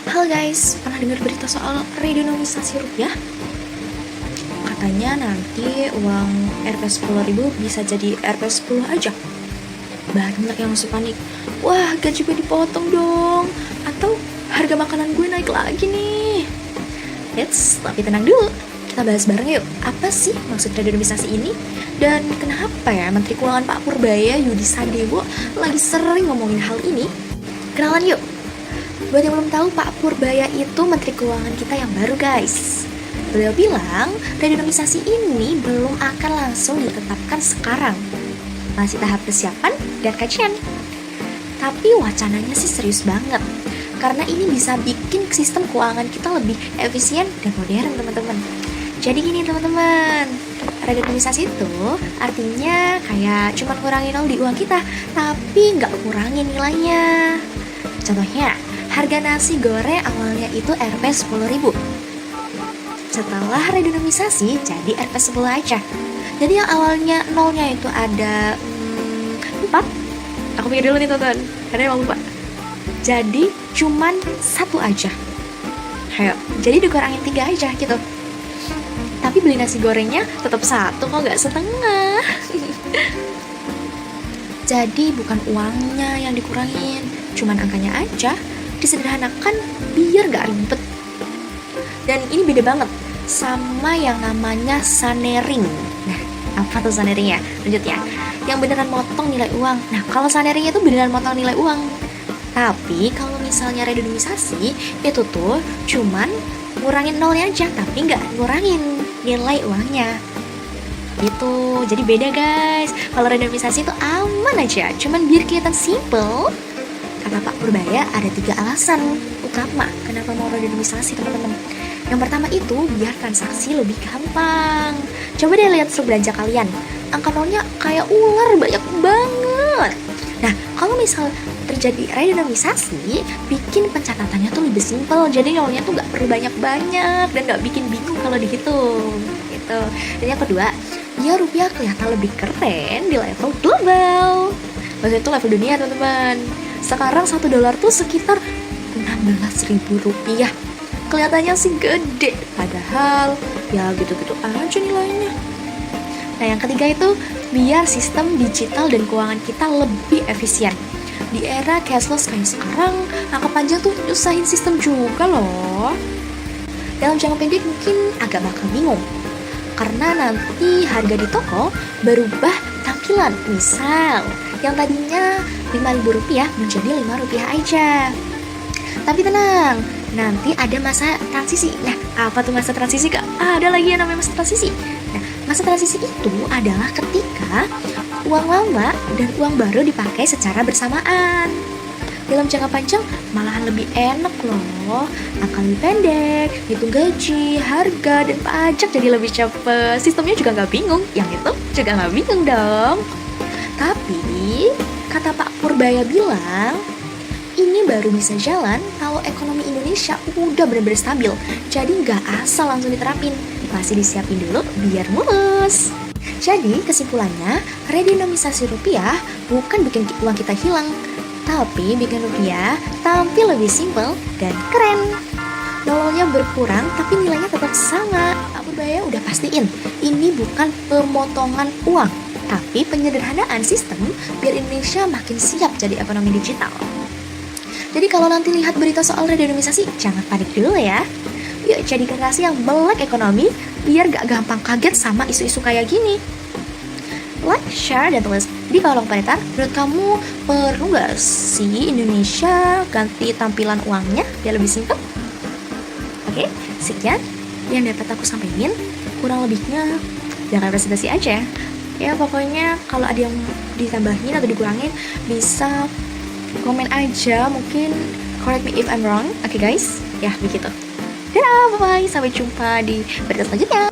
Halo guys, pernah dengar berita soal redenomisasi rupiah? Katanya nanti uang Rp10.000 bisa jadi Rp10 aja. Banyak yang langsung panik. Wah, gaji gue dipotong dong. Atau harga makanan gue naik lagi nih. Tapi tenang dulu. Kita bahas bareng yuk. Apa sih maksud redenomisasi ini? Dan kenapa ya Menteri Keuangan Pak Purbaya Yudi Sandewo lagi sering ngomongin hal ini? Kenalan yuk. Buat yang belum tahu, Pak Purbaya itu Menteri Keuangan kita yang baru, guys. Beliau bilang, redenomisasi ini belum akan langsung ditetapkan sekarang. Masih tahap persiapan dan kajian. Tapi wacananya sih serius banget. Karena ini bisa bikin sistem keuangan kita lebih efisien dan modern, teman-teman. Jadi gini, teman-teman. Redenomisasi itu artinya kayak cuma ngurangin nol di uang kita, tapi nggak kurangin nilainya. Contohnya, harga nasi goreng awalnya itu Rp10.000. Setelah redenomisasi jadi Rp10 aja. Jadi yang awalnya nolnya itu ada 4. Aku pikir dulu nih teman-teman, karena emang lupa. Jadi cuman 1 aja. Ayo, jadi dikurangin 3 aja gitu. Tapi beli nasi gorengnya tetap 1 kok, nggak setengah. Jadi bukan uangnya yang dikurangin, cuman angkanya aja disederhanakan biar gak ribet. Dan ini beda banget sama yang namanya sanering. Nah, apa tuh sanering ya? Lanjut ya. Yang beneran motong nilai uang. Nah, kalau sanering itu beneran motong nilai uang. Tapi kalau misalnya redenomisasi, itu tuh cuman ngurangin nolnya aja, tapi nggak ngurangin nilai uangnya. Gitu, jadi beda guys. Kalau redenomisasi itu aman aja, cuman biar kelihatan simple. Kata Pak Purbaya ada 3 alasan utama kenapa mau redenomisasi, teman-teman. Yang pertama itu biar transaksi lebih gampang. Coba deh lihat slip belanja kalian, angka nolnya kayak ular, banyak banget. Nah, kalau misal terjadi redenomisasi, bikin pencatatannya tuh lebih simple. Jadi nolnya tuh gak perlu banyak-banyak dan gak bikin bingung kalau dihitung gitu. Dan yang kedua, biar rupiah kelihatan lebih keren di level global. Maksudnya itu level dunia, teman-teman. Sekarang $1 tuh sekitar Rp16.000. Kelihatannya sih gede, padahal ya gitu-gitu aja nilainya. Nah, yang ketiga itu biar sistem digital dan keuangan kita lebih efisien. Di era cashless kayak sekarang, angka panjang tuh nyusahin sistem juga loh. Dalam jangka pendek mungkin agak bakal bingung, karena nanti harga di toko berubah tampilan. Misal, yang tadinya Rp5.000 menjadi Rp5 aja. Tapi tenang, nanti ada masa transisi. Nah, apa tuh masa transisi, Kak? Ada lagi yang namanya masa transisi. Nah, masa transisi itu adalah ketika uang lama dan uang baru dipakai secara bersamaan. Dalam jangka panjang malahan lebih enak loh. Akan lebih pendek, hitung gaji, harga, dan pajak jadi lebih cepet. Sistemnya juga nggak bingung. Yang itu juga nggak bingung dong. Tapi, kata Pak Purbaya bilang, ini baru bisa jalan kalau ekonomi Indonesia udah benar-benar stabil. Jadi nggak asal langsung diterapin, masih disiapin dulu biar mulus. Jadi kesimpulannya, redenomisasi rupiah bukan bikin uang kita hilang, tapi bikin rupiah tampil lebih simpel dan keren. Nolnya berkurang tapi nilainya tetap sama. Pak Purbaya udah pastiin, ini bukan pemotongan uang, tapi penyederhanaan sistem biar Indonesia makin siap jadi ekonomi digital. Jadi kalau nanti lihat berita soal redenomisasi, jangan panik dulu ya. Yuk jadi generasi yang melek ekonomi, biar gak gampang kaget sama isu-isu kayak gini. Like, share, dan tulis di kolom komentar, menurut kamu perlu gak sih Indonesia ganti tampilan uangnya biar lebih simpel? Oke, sekian yang dapat aku sampaikan. Kurang lebihnya jangan representasi aja. Ya pokoknya kalau ada yang ditambahin atau dikurangin, bisa komen aja, mungkin correct me if I'm wrong. Oke guys, ya begitu. Dadah, bye-bye, sampai jumpa di berita selanjutnya.